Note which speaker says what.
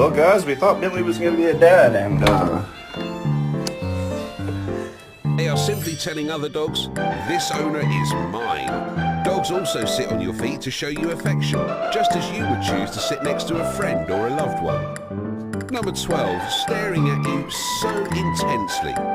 Speaker 1: Well, guys, we thought Billy was going to be a dad, and
Speaker 2: They are simply telling other dogs, this owner is mine. Dogs also sit on your feet to show you affection, just as you would choose to sit next to a friend or a loved one. Number 12, staring at you so intensely.